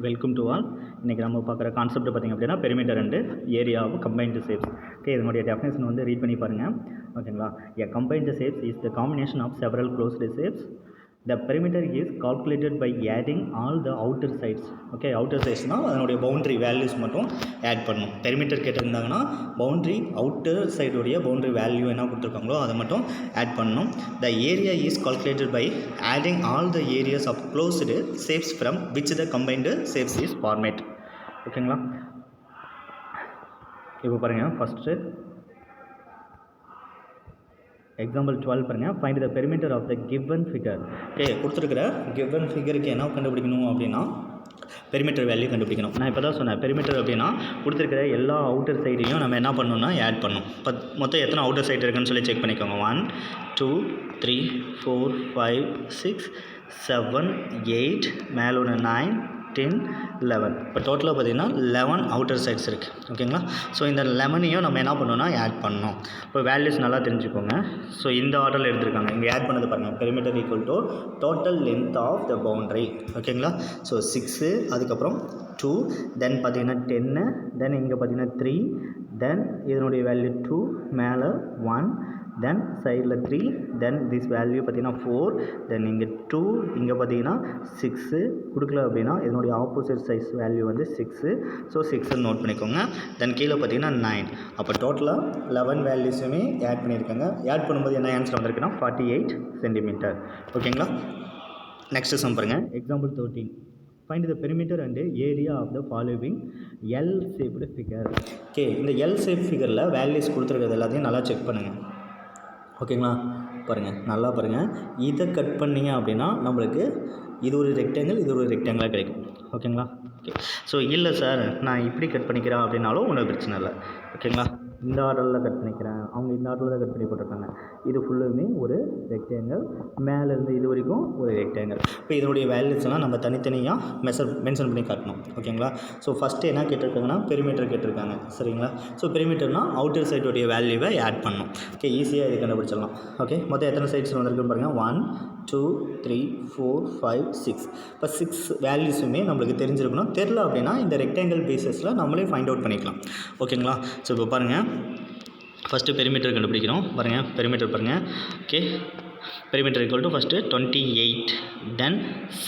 Welcome to all. இன்றைக்கி நம்ம பார்க்குற கான்செப்ட் பார்த்திங்க அப்படின்னா perimeter and area of combined shapes. Okay, இதனுடைய டெஃபினேஷன் வந்து ரீட் பண்ணி பாருங்கள். ஓகேங்களா? A combined shapes is the combination of several closed shapes. The perimeter is calculated by adding all the outer sides. Okay, outer சைட்ஸ்னால் அதனுடைய boundary values மட்டும் add பண்ணணும். Perimeter கேட்டிருந்தாங்கன்னா பவுண்ட்ரி அவுட்டர் சைடுடைய பவுண்ட்ரி வேல்யூ என்ன கொடுத்துருக்காங்களோ அதை மட்டும் ஆட் பண்ணணும். The area is calculated by adding all the areas of closed shapes from which the combined shapes is formed. ஓகேங்களா? இப்போ பாருங்கள், ஃபஸ்ட்டு எக்ஸாம்பிள் 12 பாருங்கள். Find the perimeter of the given figure. Okay, கொடுத்துருக்கிற கிவன் ஃபிகருக்கு என்ன கண்டுபிடிக்கணும் அப்படின்னா பெரிமீட்டர் வேல்யூ கண்டுபிடிக்கணும். நான் இப்போ தான் சொன்னேன், பெரிமீட்டர் அப்படின்னா கொடுத்துருக்கிற எல்லா அவுட்டர் சைடையும் நம்ம என்ன பண்ணணும்னா ஆட் பண்ணணும். இப்போ மொத்தம் எத்தனை அவுட்டர் சைடு இருக்குன்னு சொல்லி செக் பண்ணிக்கோங்க. 1 2 3 4 5 6 7 8 மேலே ஒன்று 9 10 11. இப்போ டோட்டலாக பார்த்திங்கன்னா 11 அவுட்டர் சைட்ஸ் இருக்குது. ஓகேங்களா? ஸோ இந்த 11ஐயும் நம்ம என்ன பண்ணணும்னா ஆட் பண்ணணும். இப்போ வேல்யூஸ் நல்லா தெரிஞ்சுக்கோங்க. ஸோ இந்த ஆர்டரில் எடுத்துருக்காங்க. இங்கே ஆட் பண்ணது பாருங்கள். Perimeter equal to total length of the boundary. ஓகேங்களா? ஸோ 6, அதுக்கப்புறம் 2, தென் பார்த்திங்கன்னா 10, தென் இங்கே பார்த்திங்கன்னா 3, தென் இதனுடைய வேல்யூ 2, மேலே 1, தென் சைடில் 3, தென் திஸ் வேல்யூ பார்த்திங்கன்னா 4, தென் இங்கே 2, இங்கே பார்த்திங்கன்னா 6 கொடுக்கல அப்படின்னா இதனுடைய ஆப்போசிட் சைஸ் வேல்யூ வந்து 6. ஸோ 6 நோட் பண்ணிக்கோங்க. தென் கீழே பார்த்திங்கன்னா 9. அப்போ டோட்டலாக 11 வேல்யூஸுமே ஆட் பண்ணியிருக்காங்க. ஆட் பண்ணும்போது என்ன ஆன்சர் வந்திருக்குன்னா 48 சென்டிமீட்டர். ஓகேங்களா? நெக்ஸ்ட் சம் பாருங்கள். Example 13. Find the perimeter and area of the following L shaped figure. Okay, இந்த எல் ஷேப் ஃபிகரில் வேல்யூஸ் கொடுத்துருக்கிறது எல்லாத்தையும் நல்லா செக் பண்ணுங்கள். ஓகேங்களா? பாருங்கள், நல்லா பாருங்கள். இதை கட் பண்ணிங்க அப்படின்னா நம்மளுக்கு இது ஒரு ரெக்டாங்கிள், இது ஒரு ரெக்டாங்கிளாக கிடைக்கும். ஓகேங்களா? ஓகே, ஸோ இல்லை சார் நான் இப்படி கட் பண்ணிக்கிறேன் அப்படின்னாலும் ஒன்றும் பிரச்சனை இல்லை. ஓகேங்களா? இந்த ஆர்டரில் கட் பண்ணிக்கிறேன், அவங்க இந்த ஆர்டரில் தான் கட் பண்ணி போட்டிருக்காங்க. இது ஃபுல்லுமே ஒரு ரெக்டாங்கிள், மேலேருந்து இது வரைக்கும் ஒரு ரெக்டாங்கிள். இப்போ இதனுடைய வேல்யூஸ்லாம் நம்ம தனித்தனியாக மென்ஷன் பண்ணி காட்டணும். ஓகேங்களா? ஸோ ஃபஸ்ட்டு என்ன கேட்டிருக்காங்கன்னா பெரிமீட்டர் கேட்டிருக்காங்க. சரிங்களா? ஸோ பெரிமீட்டர்னால் அவுட்டர் சைடுடைய வேல்யூவை ஆட் பண்ணணும். ஓகே, ஈஸியாக இது கண்டுபிடிச்சிடலாம். ஓகே, மொத்தம் எத்தனை சைட்ஸ் வந்திருக்குன்னு பாருங்கள். 1 2 3 4 5 6. இப்போ 6 வேல்யூஸுமே நம்மளுக்கு தெரிஞ்சிருக்கணும். தெரில அப்படின்னா இந்த ரெக்டாங்கிள் பேஸஸில் நம்மளே ஃபைண்ட் அவுட் பண்ணிக்கலாம். ஓகேங்களா? ஸோ இப்போ பாருங்கள், ஃபஸ்ட்டு பெரிமீட்டர் கண்டுபிடிக்கிறோம். பாருங்கள், பெரிமீட்டர் பாருங்கள். Okay, perimeter equal to first 28, தென்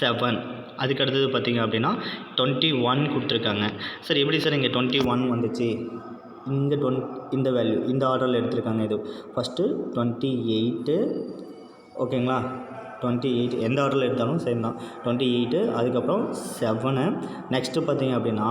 7. அதுக்கு அடுத்தது பார்த்திங்க அப்படின்னா 21 கொடுத்துருக்காங்க. சார் எப்படி சார் இங்கே 21 வந்துச்சு? இங்கே இந்த வேல்யூ இந்த ஆர்டரில் எடுத்திருக்காங்க. இது ஃபஸ்ட்டு 28. ஓகேங்களா? 28 எந்த ஆர்டரில் எடுத்தாலும் சேம் தான். 28, அதுக்கப்புறம் 7. நெக்ஸ்ட்டு பார்த்திங்க அப்படின்னா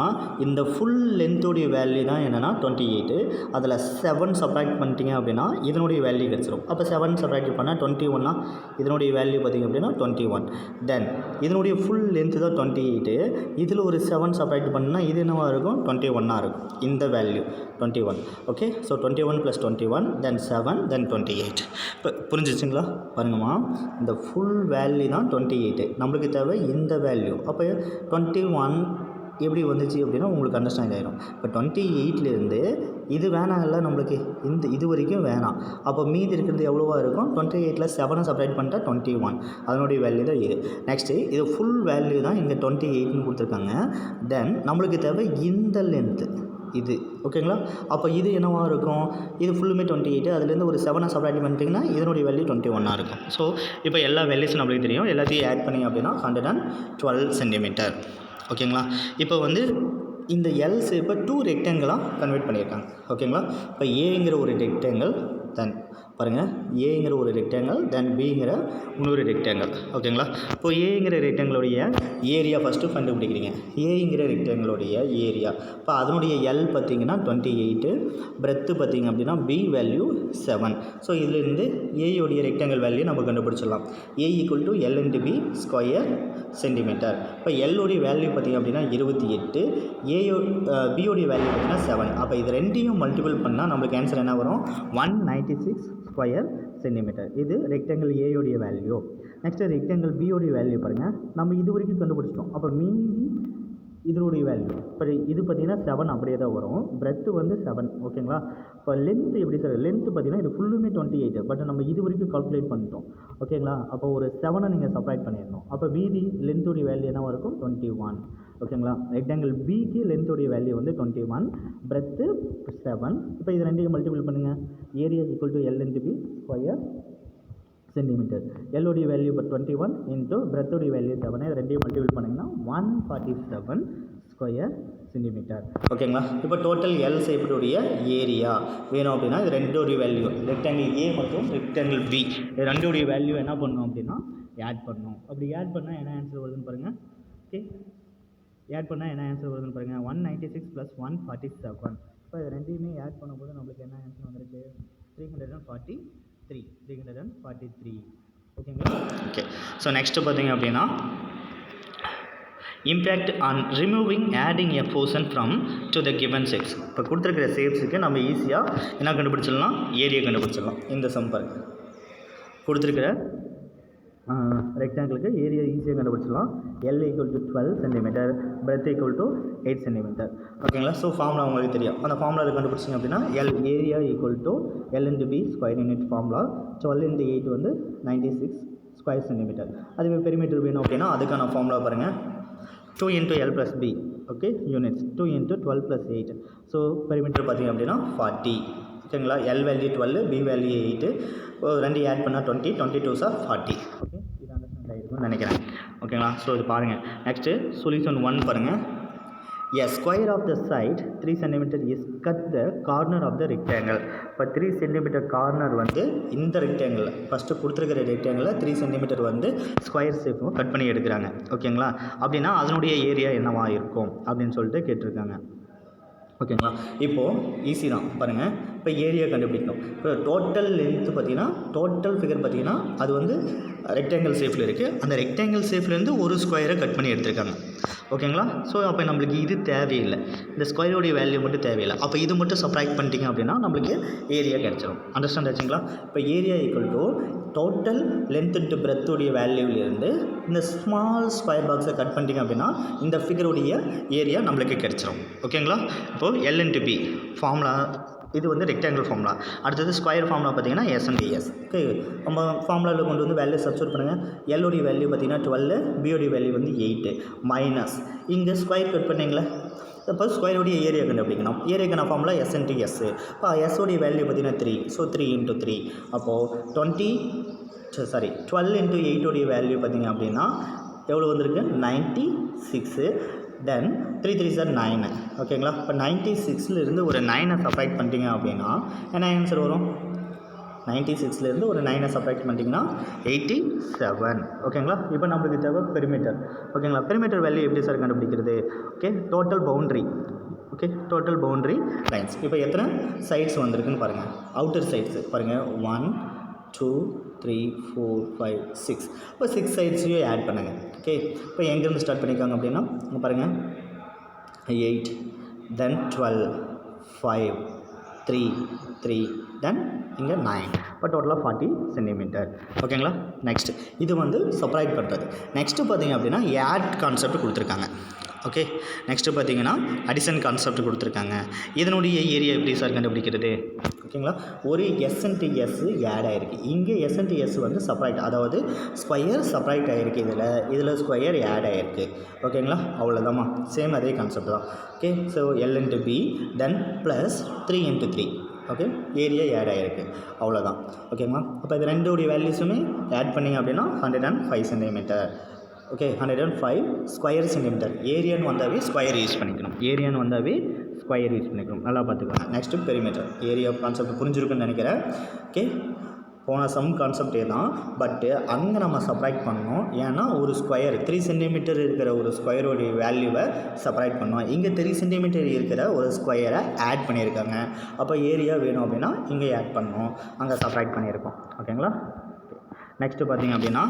இந்த ஃபுல் லென்த்துடைய வேல்யூ தான் என்னென்னா 28. அதில் 7 சப்ராக்ட் பண்ணிட்டீங்க அப்படின்னா இதனுடைய வேல்யூ கிடச்சிரும். அப்போ 7 சப்ராக்ட் பண்ணால் 21. இதனுடைய வேல்யூ பார்த்திங்க அப்படின்னா 21. தென் இதனுடைய ஃபுல் லென்த்து தான் 28. இதில் ஒரு 7 சப்ராக்ட் பண்ணால் இது என்னவாக இருக்கும்? 21 இருக்கும். இந்த வேல்யூ 21. ஓகே, ஸோ 21 + 21, தென் 7, தென் 28. இப்போ புரிஞ்சிச்சுங்களா? பாருங்கம்மா, இந்த ஃபுல் வேல்யூ தான் 28. நம்மளுக்கு தேவை இந்த வேல்யூ. அப்போ 21 எப்படி வந்துச்சு அப்படின்னா உங்களுக்கு அண்டர்ஸ்டாண்ட் ஆகிடும். இப்போ 28லேருந்து இது வேணாம் இல்லை நம்மளுக்கு, இது வரைக்கும் வேணாம். அப்போ மீதி இருக்கிறது எவ்வளோவா இருக்கும்? 28ல் 7 செப்பரேட் பண்ணிட்டா 21. அதனுடைய வேல்யூ தான் இது. நெக்ஸ்ட்டு இது ஃபுல் வேல்யூ தான் இங்கே 28ன்னு கொடுத்துருக்காங்க. தென் நம்மளுக்கு தேவை இந்த லென்த்து இது. ஓகேங்களா? அப்போ இது என்னவாக இருக்கும்? இது ஃபுல்லுமே 28. அதுலேருந்து ஒரு 7 செப்பரேட் பண்ணிட்டிங்கன்னா இதனுடைய வேல்யூ 21 இருக்கும். ஸோ இப்போ எல்லா வேல்யூஸும் நம்மளுக்கு தெரியும். எல்லாத்தையும் ஆட் பண்ணி அப்படின்னா 112 சென்டிமீட்டர். ஓகேங்களா? இப்போ வந்து இந்த எல் ஷேப்பை 2 ரெக்டாங்கிளாக கன்வெர்ட் பண்ணியிருக்காங்க. ஓகேங்களா? இப்போ ஏங்கிற ஒரு ரெக்டாங்கிள், தென் பாருங்கள் ஏங்கிற ஒரு ரெக்டாங்கிள், தென் பிங்கிற இன்னொரு ரெக்டாங்கிள். ஓகேங்களா? இப்போ ஏங்கிற ரெக்டாங்கிளுடைய ஏரியா ஃபஸ்ட்டு கண்டுபிடிக்கிறீங்க. ஏங்கிற ரெக்டாங்கிளுடைய ஏரியா இப்போ அதனுடைய எல் பார்த்திங்கன்னா 28, பிரெத்து பார்த்திங்க அப்படின்னா பி வேல்யூ 7. ஸோ இதுலேருந்து ஏயோடைய ரெக்டாங்கிள் வேல்யூ நம்ம கண்டுபிடிச்சிடலாம். A equal to L into B square centimetre. இப்போ எல்லோடைய வேல்யூ பார்த்திங்க அப்படின்னா 28, பியோடைய வேல்யூ பார்த்திங்கன்னா 7. அப்போ இது ரெண்டையும் மல்டிபிள் பண்ணால் நம்மளுக்கு ஆன்சர் என்ன வரும்? 196 ஸ்கொயர் சென்டிமீட்டர். இது ரெக்டாங்கிள் ஏயோடைய வேல்யூ. நெக்ஸ்ட்டு ரெக்டாங்கிள் பியோடைய வேல்யூ பாருங்கள். நம்ம இது வரைக்கும் கண்டுபிடிச்சிட்டோம். அப்போ மீதி இதனுடைய வேல்யூ இப்போ இது பார்த்திங்கன்னா 7 அப்படியே தான் வரும். பிரெத்து வந்து 7. ஓகேங்களா? இப்போ லென்த்து எப்படி சார்? லென்த்து பார்த்திங்கன்னா இது ஃபுல்லுமே 28. பட் நம்ம இது வரைக்கும் கால்குலேட் பண்ணிட்டோம். ஓகேங்களா? அப்போ ஒரு 7 நீங்கள் சப்ராக்ட் பண்ணிடணும். அப்போ மீதி லென்த்துடைய வேல்யூ என்னவாக இருக்கும்? 21. ஓகேங்களா. ரெக்டாங்கிள் பிக்கு லென்த்தோடைய வேல்யூ வந்து 21, பிரெத்து 7. இப்போ இது ரெண்டையும் மல்டிபிள் பண்ணுங்கள். Area equal to L into B square centimetre. எல்லோடைய வேல்யூ இப்போ 21 இன்ட்டு பிரெத்தோடைய வேல்யூ 7. இது ரெண்டையும் மல்டிபிள் பண்ணிங்கன்னா 147 ஸ்கொயர் சென்டிமீட்டர். ஓகேங்களா. இப்போ டோட்டல் எல் ஷேப்புடைய ஏரியா வேணும் அப்படின்னா இது ரெண்டோடைய வேல்யூ, ரெக்டாங்கிள் ஏ மற்றும் ரெக்டாங்கிள் பி, இது ரெண்டோடைய வேல்யூ என்ன பண்ணணும் அப்படின்னா ஆட் பண்ணணும். அப்படி ஆட் பண்ணால் என்ன ஆன்சர் வருதுன்னு பாருங்கள். ஓகே, ஆட் பண்ணால் என்ன ஆன்சர் வருதுன்னு பாருங்கள். 196 + 147. இப்போ இது ரெண்டையுமே ஆட் பண்ணும்போது நம்மளுக்கு என்ன ஆன்சர் வந்திருக்கு? 343. ஓகேங்களா. ஓகே, ஸோ நெக்ஸ்ட்டு பார்த்தீங்க அப்படின்னா impact on removing adding a portion from to the given shapes. இப்போ கொடுத்துருக்கிற ஷேப்ஸுக்கு நம்ம ஈஸியாக என்ன கண்டுபிடிச்சிடலாம்? ஏரியா கண்டுபிடிச்சிடலாம். இந்த சம் பாருங்க, கொடுத்துருக்கிற ரெக்டாங்கிளுக்கு ஏரியா ஈஸியாக கண்டுபிடிச்சிடலாம். L = 12 centimetre, breadth = 8 centimetre. ஓகேங்களா. ஸோ ஃபார்முலா உங்களுக்கு தெரியும். அந்த ஃபார்முலா கண்டுபிடிச்சிங்க அப்படின்னா area = L × B square unit formula. 12 × 8 வந்து 96 ஸ்கொயர் சென்டிமீட்டர். அதுவே பெரிமீட்டர் வேணும் அப்படின்னா அதுக்கான ஃபார்முலா பாருங்கள். 2 × L + B, okay, units 2 × 12 + 8. So perimeter பார்த்திங்க அப்படின்னா 40. ஓகேங்களா. எல் வேல்யூ 12, பி வேல்யூ 8, ரெண்டு ஆட் பண்ணால் 20, 22 சார் 40. ஓகே, இது அண்டர்ஸ்டாண்ட் ஆகிருக்கும்னு நினைக்கிறேன். ஓகேங்களா. ஸோ இது பாருங்கள். நெக்ஸ்ட்டு சொல்யூஷன் 1 பாருங்கள். A square of the side 3 cm is cut the corner of the rectangle. இப்போ 3 cm கார்னர் வந்து இந்த ரெக்டாங்கிள் ஃபஸ்ட்டு கொடுத்துருக்கிற ரெக்டாங்கிளில் 3 cm வந்து ஸ்கொயர் ஷேப்பும் கட் பண்ணி எடுக்கிறாங்க. ஓகேங்களா. அப்படின்னா அதனுடைய ஏரியா என்னவா இருக்கும் அப்படின்னு சொல்லிட்டு கேட்டிருக்காங்க. ஓகேங்களா. இப்போது ஈஸி தான் பாருங்கள். இப்போ ஏரியா கண்டுபிடிக்கணும். இப்போ டோட்டல் லென்த்து பார்த்தீங்கன்னா டோட்டல் ஃபிகர் பார்த்தீங்கன்னா அது வந்து ரெக்டாங்கிள் ஷேப்பில் இருக்குது. அந்த ரெக்டாங்கிள் ஷேப்லேருந்து ஒரு ஸ்கொயரை கட் பண்ணி எடுத்திருக்காங்க. ஓகேங்களா. ஸோ அப்போ நம்மளுக்கு இது தேவையில்லை, இந்த ஸ்கொயரோடைய வேல்யூ மட்டும் தேவையில்லை. அப்போ இது மட்டும் சப்ராக்ட் பண்ணிட்டீங்க அப்படின்னா நம்மளுக்கு ஏரியா கிடச்சிடும். அண்டர்ஸ்டாண்ட் ஆச்சுங்களா. இப்போ ஏரியா = டோட்டல் லென்த் இன்ட்டு பிரெத்தோடைய வேல்யூவிலேருந்து இந்த ஸ்மால் ஸ்கொயர் பாக்ஸை கட் பண்ணிட்டீங்க அப்படின்னா இந்த ஃபிகருடைய ஏரியா நம்மளுக்கு கிடச்சிடும். ஓகேங்களா. இப்போது L × B ஃபார்முலா, இது வந்து ரெக்டாங்கிள் ஃபார்முலா. அடுத்தது ஸ்கொயர் ஃபார்முலா பார்த்தீங்கன்னா S × S. ஓகே, நம்ம ஃபார்முலாவில் கொண்டு வந்து வேல்யூ சப்ஸ்டிட்யூட் பண்ணுங்கள். எல்லோடைய வேல்யூ பார்த்தீங்கன்னா 12, பியோடைய வேல்யூ வந்து 8 மைனஸ் இங்கே ஸ்கொயர் கட் பண்ணிங்களா. இப்போ ஸ்கொயருடைய ஏரியா கண்டுபிடிக்கணும். ஏரியாக்கான ஃபார்முலா S × S. இப்போ எஸ்ஸோடைய வேல்யூ பார்த்தீங்கன்னா 3, ஸோ 3 × 3. அப்போது 12 × 8 வேல்யூ பார்த்தீங்க அப்படின்னா எவ்வளோ வந்திருக்கு? 96. தென் 3 3 சார் 9. ஓகேங்களா. இப்போ 96லேருந்து ஒரு 9 சப்ராக்ட் பண்ணிட்டீங்க அப்படின்னா என்ன ஆன்சர் வரும்? 96லேருந்து ஒரு 9 சப்ராக்ட் பண்ணிட்டீங்கன்னா 87. ஓகேங்களா. இப்போ நம்மளுக்கு தேவை பெரிமீட்டர். ஓகேங்களா. பெரிமீட்டர் வேல்யூ எப்படி சார் கண்டுபிடிக்கிறது? Okay, total boundary. Okay, total boundary lines. இப்போ எத்தனை சைட்ஸ் வந்திருக்குன்னு பாருங்கள். அவுட்டர் சைட்ஸு பாருங்கள். 1 2 3 4 5 6. இப்போ 6 சைட்ஸையும் ஆட் பண்ணுங்கள். ஓகே, இப்போ எங்கேருந்து ஸ்டார்ட் பண்ணியிருக்காங்க அப்படின்னா இங்கே பாருங்கள். 8, தென் 12, 5, 3 3, தென் இங்கே 9. இப்போ டோட்டலாக 40 சென்டிமீட்டர். ஓகேங்களா. நெக்ஸ்ட் இது வந்து சப்ராக்ட் பண்ணுறது. நெக்ஸ்ட்டு பார்த்தீங்க அப்படின்னா ஆட் கான்செப்ட் கொடுத்துருக்காங்க. ஓகே, நெக்ஸ்ட்டு பார்த்தீங்கன்னா அடிஷன் கான்செப்ட் கொடுத்துருக்காங்க. இதனுடைய ஏரியா எப்படி சார் கண்டுபிடிக்கிறது? ஓகேங்களா. ஒரு S × S ஆட் ஆகிருக்கு. இங்கே S × S வந்து சப்ராக்ட், அதாவது ஸ்கொயர் சப்ராக்ட் ஆகிருக்கு. இதில் ஸ்கொயர் ஆட் ஆகிருக்கு. ஓகேங்களா. அவ்வளோதாம்மா, சேம் அதே கான்செப்ட் தான். Okay, so L × B then plus 3 × 3. Okay, area add ஆகிருக்கு. அவ்வளோதான். ஓகேங்களா. அப்போ இது ரெண்டோடைய வேல்யூஸுமே ஆட் பண்ணிங்க அப்படின்னா 105 சென்டிமீட்டர். Okay, 105 square centimetre. ஏரியான்னு வந்தாவே ஸ்கொயர் யூஸ் பண்ணிக்கணும். ஸ்கொயர் யூஸ் பண்ணிக்கணும். நல்லா பார்த்துக்கோங்க. Next perimeter. ஏரியா கான்செப்ட் புரிஞ்சிருக்குன்னு நினைக்கிறேன். ஓகே, போன சம் கான்செப்டே தான், பட்டு அங்கே நம்ம சப்ராக்ட் பண்ணணும். ஏன்னா ஒரு ஸ்கொயர் 3 சென்டிமீட்டர் இருக்கிற ஒரு ஸ்கொயரோடைய வேல்யூவை சப்ராக்ட் பண்ணோம். இங்கே 3 சென்டிமீட்டர் இருக்கிற ஒரு ஸ்கொயரை ஆட் பண்ணியிருக்காங்க. அப்போ ஏரியா வேணும் அப்படின்னா இங்கே ஆட் பண்ணணும், அங்கே சப்ராக்ட் பண்ணியிருக்கோம். ஓகேங்களா. நெக்ஸ்ட்டு பார்த்தீங்க அப்படின்னா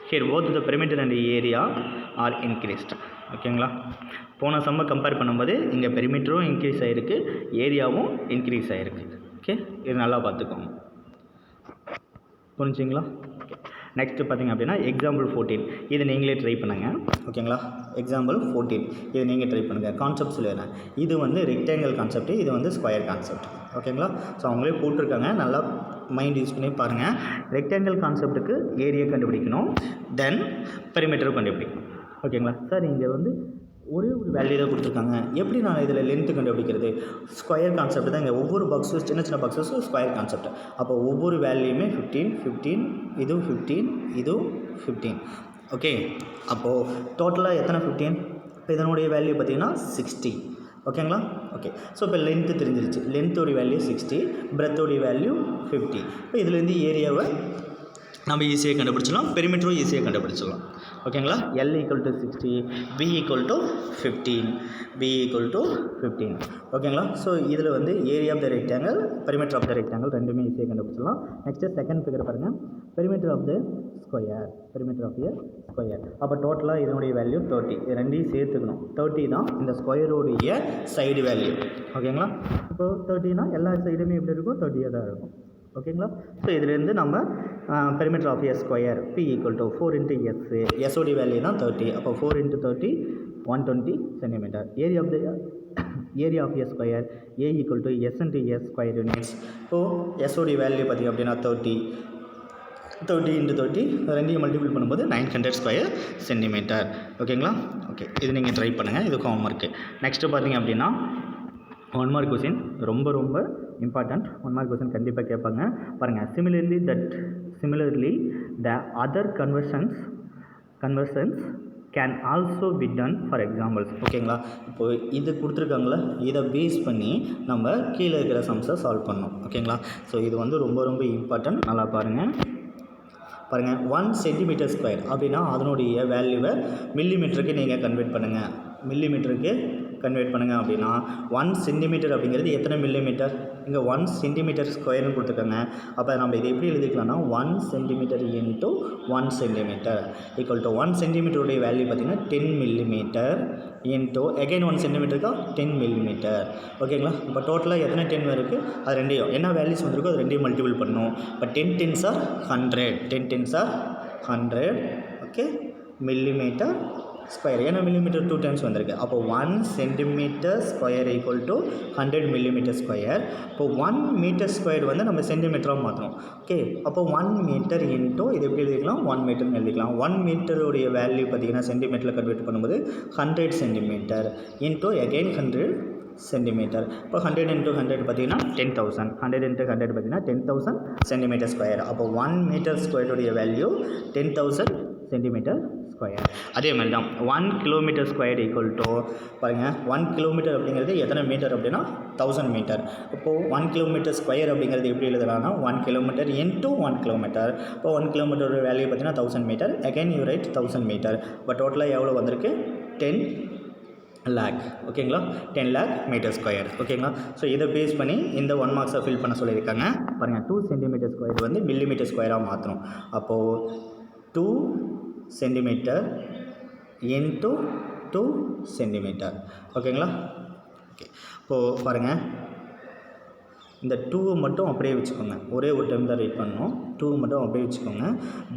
here both the perimeter and area are increased. ஓகேங்களா. போன சம்மை கம்பேர் பண்ணும்போது இங்கே பெரிமீட்டரும் இன்க்ரீஸ் ஆகிருக்கு, ஏரியாவும் இன்க்ரீஸ் ஆகிருக்கு. ஓகே, இது நல்லா பார்த்துக்கோங்க. புரிஞ்சுங்களா. நெக்ஸ்ட்டு பார்த்திங்க அப்படின்னா எக்ஸாம்பிள் 14 இது நீங்களே ட்ரை பண்ணுங்கள். ஓகேங்களா? எக்ஸாம்பிள் 14 இது நீங்கள் ட்ரை பண்ணுங்கள். கான்செப்ட் சொல்லிடுறேன். இது வந்து ரெக்டாங்கிள் கான்செப்ட், இது வந்து ஸ்கொயர் கான்செப்ட். ஓகேங்களா? ஸோ அவங்களே போட்டிருக்காங்க, நல்லா மைண்ட் யூஸ் பண்ணி பாருங்கள். ரெக்டாங்கிள் கான்செப்ட்டுக்கு ஏரியா கண்டுபிடிக்கணும், தென் பெரிமீட்டரும் கண்டுபிடிக்கணும். ஓகேங்களா சார்? இங்கே வந்து ஒரே ஒரு வேல்யூ தான் கொடுத்துருக்காங்க, எப்படி நான் இதில் லென்த்து கண்டுபிடிக்கிறது? ஸ்கொயர் கான்செப்ட் தான் இங்கே. ஒவ்வொரு பாக்ஸும் சின்ன சின்ன பாக்ஸஸும் ஸ்கொயர் கான்செப்ட். அப்போ ஒவ்வொரு வேல்யூமே 15 15, இதுவும் 15, இதுவும் 15. ஓகே, அப்போது டோட்டலாக எத்தனை 15? இப்போ இதனுடைய வேல்யூ பார்த்திங்கன்னா 60. ஓகேங்களா? ஓகே, ஸோ இப்போ லென்த்து தெரிஞ்சிருச்சு. லென்த்தோடைய வேல்யூ 60, பிரெத்தோடைய வேல்யூ 50. இப்போ இதுலேருந்து ஏரியாவை நம்ம ஈஸியாக கண்டுபிடிச்சிடலாம், பெரிமீட்டரும் ஈஸியாக கண்டுபிடிச்சிடலாம். ஓகேங்களா? L = 60, B = 15, B = 15. ஓகேங்களா? ஸோ இதில் வந்து area of the rectangle, perimeter of the rectangle ரெண்டுமே ஈஸியாக கண்டுபிடிச்சிடலாம். நெக்ஸ்ட்டு செகண்ட் ஃபிகர் பாருங்கள், perimeter of the square, perimeter of a square. அப்போ டோட்டலாக இதனுடைய வேல்யூ 30. இது ரெண்டையும் சேர்த்துக்கணும். 30 தான் இந்த ஸ்கொயருடைய சைடு வேல்யூ. ஓகேங்களா? இப்போது 30னா எல்லா சைடுமே எப்படி இருக்கும்? 30 தான் இருக்கும். ஓகேங்களா? ஸோ இதுலேருந்து நம்ம perimeter of a square P = 4 × S, எஸ்ஓடி வேல்யூ தான் 30. அப்போ 4 × 30 120 centimetre. Area of a square A = S × S square units. இப்போது எஸ்ஓடி வேல்யூ பார்த்திங்க அப்படின்னா 30 × 30 ரெண்டையும் மல்டிபிள் பண்ணும்போது 900 ஸ்கொயர் சென்டிமீட்டர். ஓகேங்களா? ஓகே, இது நீங்கள் ட்ரை பண்ணுங்கள், இதுக்கு ஹோம் ஒர்க்கு. நெக்ஸ்ட்டு பார்த்திங்க அப்படின்னா 1 மார்க் கொஸ்டின், ரொம்ப ரொம்ப இம்பார்ட்டண்ட். 1 மார்க் கொஸ்டின் கண்டிப்பாக கேட்பாங்க. பாருங்கள், similarly the other conversions can also be done for examples. ஓகேங்களா? இப்போது இது கொடுத்துருக்காங்களா, இதை பேஸ் பண்ணி நம்ம கீழே இருக்கிற சம்ஸை சால்வ் பண்ணணும். ஓகேங்களா? ஸோ இது வந்து ரொம்ப ரொம்ப இம்பார்ட்டன்ட். நல்லா பாருங்கள். 1 சென்டிமீட்டர் ஸ்கொயர் அப்படின்னா அதனுடைய வேல்யூவை மில்லிமீட்டருக்கு நீங்கள் கன்வெர்ட் பண்ணுங்கள். அப்படின்னா 1 சென்டிமீட்டர் அப்படிங்கிறது எத்தனை மில்லிமீட்டர்? இங்கே 1 சென்டிமீட்டர் ஸ்கொயர்னு கொடுத்துருக்காங்க. அப்போ நம்ம இதை எப்படி எழுதிக்கலாம்னா 1 சென்டிமீட்டர் × 1 சென்டிமீட்டர் = 1 சென்டிமீட்டருடைய வேல்யூ பார்த்திங்கன்னா 10 மில்லிமீட்டர் இன்ட்டு அகைன் 1 சென்டிமீட்டருக்கு 10 மில்லிமீட்டர். ஓகேங்களா? இப்போ டோட்டலாக எத்தனை 10 இருக்குது? அது ரெண்டையும் என்ன வேல்யூஸ் வந்திருக்கோ அது ரெண்டையும் மல்டிபிள் பண்ணணும். இப்போ 10 10s are 100, 10 10s are 100. Okay, millimetre square, ஏன்னா மில்லிமீட்டர் 2 டைம்ஸ் வந்திருக்கு. அப்போ 1 சென்டிமீட்டர் ஸ்கொயர் = 100 மில்லிமீட்டர் ஸ்கொயர். இப்போ 1 மீட்டர் ஸ்கொயர் வந்து நம்ம சென்டிமீட்டராக மாற்றணும். ஓகே, அப்போ 1 மீட்டர் இன்ட்டு இது எப்படி எழுதிக்கலாம்? 1 மீட்டர்னு எழுதிக்கலாம். 1 மீட்டருடைய வேல்யூ பார்த்திங்கன்னா சென்டிமீட்டரில் கன்வெர்ட் பண்ணும்போது 100 சென்டிமீட்டர் இன்ட்டு அகெயின் 100 சென்டிமீட்டர். இப்போ 100 × 100 பார்த்திங்கன்னா 10,000. 100 × 100 பார்த்திங்கன்னா 10,000 சென்டிமீட்டர் ஸ்கொயர். அப்போ 1 மீட்டர் ஸ்கொயருடைய வேல்யூ 10,000 சென்டிமீட்டர் ஸ்கொயர். அதே மாதிரி தான் 1 கிலோமீட்டர் ஸ்கொயர் பாருங்கள், 1 கிலோமீட்டர் அப்படிங்கிறது எத்தனை மீட்டர் அப்படின்னா 1000 மீட்டர். இப்போது 1 கிலோமீட்டர் ஸ்கொயர் அப்படிங்கிறது எப்படி எழுதலாம்னா 1 கிலோமீட்டர் × 1 கிலோமீட்டர். இப்போ 1 கிலோமீட்டரோட வேல்யூ பார்த்தீங்கன்னா 1000 metre. Again you write 1000 metre. இப்போ டோட்டலாக எவ்வளோ வந்திருக்கு? 10 lakh. ஓகேங்களா? 10 lakh மீட்டர் ஸ்கொயர். ஓகேங்களா? ஸோ இதை பேஸ் பண்ணி இந்த 1 மார்க்ஸை ஃபில் பண்ண சொல்லியிருக்காங்க. பாருங்கள், 2 சென்டிமீட்டர் ஸ்கொயர் வந்து மில்லிமீட்டர் ஸ்கொயராக மாற்றணும். அப்போது 2 சென்டிமீட்டர் × 2 சென்டிமீட்டர். ஓகேங்களா? ஓகே, இப்போது பாருங்கள், இந்த 2 மட்டும் அப்படியே வச்சுக்கோங்க. ஒரே ஒரு டைம் தான் ரைட் பண்ணணும். 2 மட்டும் அப்படியே வச்சுக்கோங்க.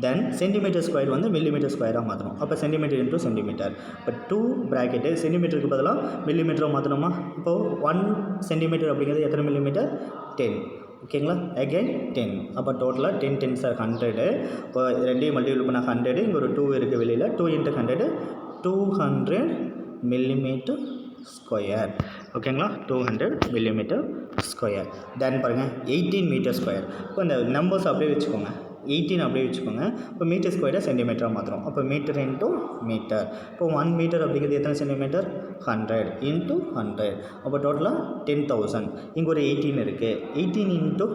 தென் சென்டிமீட்டர் ஸ்கொயர் வந்து மில்லிமீட்டர் ஸ்கொயராக மாற்றணும். அப்போ சென்டிமீட்டர் × சென்டிமீட்டர். இப்போ 2 ப்ராக்கெட்டு சென்டிமீட்டருக்கு பதிலாக மில்லிமீட்டராக மாற்றணுமா? இப்போது 1 சென்டிமீட்டர் அப்படிங்கிறது எத்தனை மில்லிமீட்டர்? 10. ஓகேங்களா? அகைன் 10. அப்போ டோட்டலாக 10 10s are 100. இப்போ ரெண்டையும் மல்டிபிள் பண்ணால் 100. இங்கே ஒரு 2 இருக்குது வெளியில். 2 × 100 200 மில்லிமீட்டர் ஸ்கொயர். ஓகேங்களா? 200 மில்லிமீட்டர் ஸ்கொயர். தென் பாருங்கள் 18 மீட்டர் ஸ்கொயர். இப்போ இந்த நம்பர்ஸ் அப்படியே வச்சுக்கோங்க. 18 அப்படியே வச்சுக்கோங்க. இப்போ மீட்டர் ஸ்கொயரை சென்டிமீட்டராக மாற்றுறோம். அப்போ மீட்டர் × மீட்டர். இப்போ 1 மீட்டர் அப்படிங்கிறது எத்தனை சென்டிமீட்டர்? 100 × 100. அப்போ டோட்டலாக 10,000. இங்கே ஒரு 18 இருக்குது. 18 ×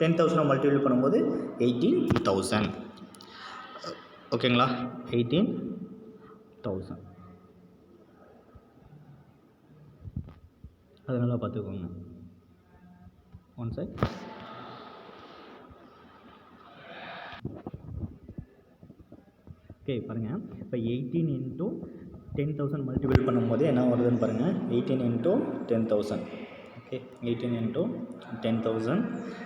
10,000 மல்டிபிள் பண்ணும்போது 18,000. ஓகேங்களா? 18,000. அதனால பார்த்துக்கோங்க. One side. ஓகே, பாருங்கள், இப்போ 18 × 10,000 மல்டிபிள் பண்ணும்போது என்ன வருதுன்னு பாருங்கள். 18 × 10,000. ஓகே, 18 × 10,000.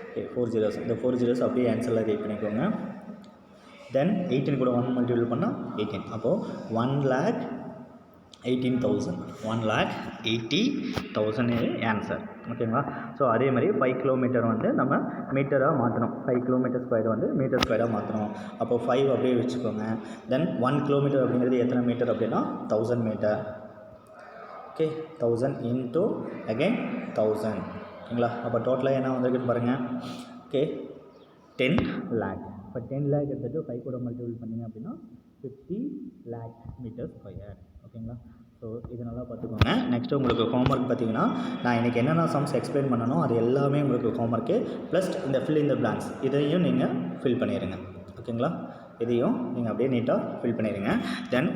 Okay, 4 zeros. இந்த 4 zeros அப்படியே ஆன்சரில் ரைட் பண்ணிக்கோங்க. தென் 18 கூட 1 மல்டிபிள் பண்ணால் 18. அப்போது 1,18,000 1,80,000 ஆன்சர். ஓகேங்களா? ஸோ அதே மாதிரி 5 கிலோமீட்டர் வந்து நம்ம மீட்டராக மாற்றணும். 5 கிலோமீட்டர் ஸ்கொயர் வந்து மீட்டர் ஸ்கொயராக மாற்றணும். அப்போது 5 அப்படியே வச்சுக்கோங்க. தென் 1 கிலோமீட்டர் அப்படிங்கிறது எத்தனை மீட்டர் அப்படின்னா 1000 மீட்டர். Okay, 1000 into again 1000. ஓகேங்களா? அப்போ டோட்டலாக என்ன வந்திருக்குன்னு பாருங்கள். Okay, 10 lakh. இப்போ 10 lakh எடுத்துகிட்டு 5 கூட மல்டிபிள் பண்ணிங்க அப்படின்னா 50 lakh மீட்டர் ஸ்கொயர். ஓகேங்களா? ஸோ இது நல்லா பார்த்துக்கோங்க. நெக்ஸ்ட்டு உங்களுக்கு ஹோம்ஒர்க் பார்த்தீங்கன்னா, நான் இன்றைக்கி என்னென்ன சம்ஸ் எக்ஸ்பிளைன் பண்ணணும் அது எல்லாமே உங்களுக்கு ஹோம்ஒர்க்கு ப்ளஸ் இந்த ஃபில் இன் த பிளாங்க்ஸ் இதையும் நீங்கள் ஃபில் பண்ணிடுங்க. ஓகேங்களா? இதையும் நீங்கள் அப்படியே நீட்டாக ஃபில் பண்ணிடுங்க. தென்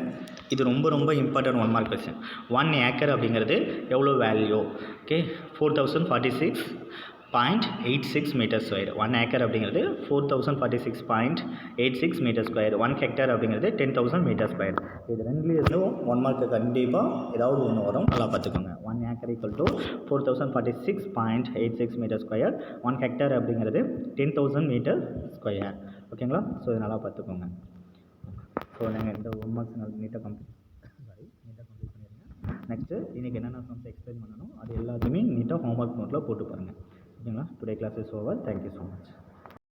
இது ரொம்ப ரொம்ப இம்பார்ட்டன்ட் 1 மார்க் கொஸ்டின். 1 ஏக்கர் அப்படிங்கிறது எவ்வளோ value? Okay, 4046.86 metre square. 1 acre அப்படிங்கிறது 4046.86 மீட்டர் ஸ்கொயர். 1 ஹெக்டேர் அப்படிங்கிறது 10,000 மீட்டர் ஸ்கொயர். இது ரெண்டுலேயும் 1 மார்க்கு கண்டிப்பாக ஏதாவது ஒன்று வரும். நல்லா பார்த்துக்கோங்க. 1 acre equal to 4046.86 metre square. 1 hectare அப்படிங்கிறது 10,000 மீட்டர் ஸ்கொயர். ஓகேங்களா? ஸோ இது நல்லா பார்த்துக்கோங்க. ஸோ நீங்கள் இந்த 1 மார்க்ஸ் நீட்டாக கம்ப்ளீட் பண்ணிடுங்க. நெக்ஸ்ட்டு இன்றைக்கி என்னென்ன சம்ஸ் எக்ஸ்பிளைன் பண்ணணும் அது எல்லாத்தையுமே நீட்டாக ஹோம்ஒர்க் நோட்டில் போட்டு பாருங்கள். ஓகேங்களா? Today class is over. Thank you so much.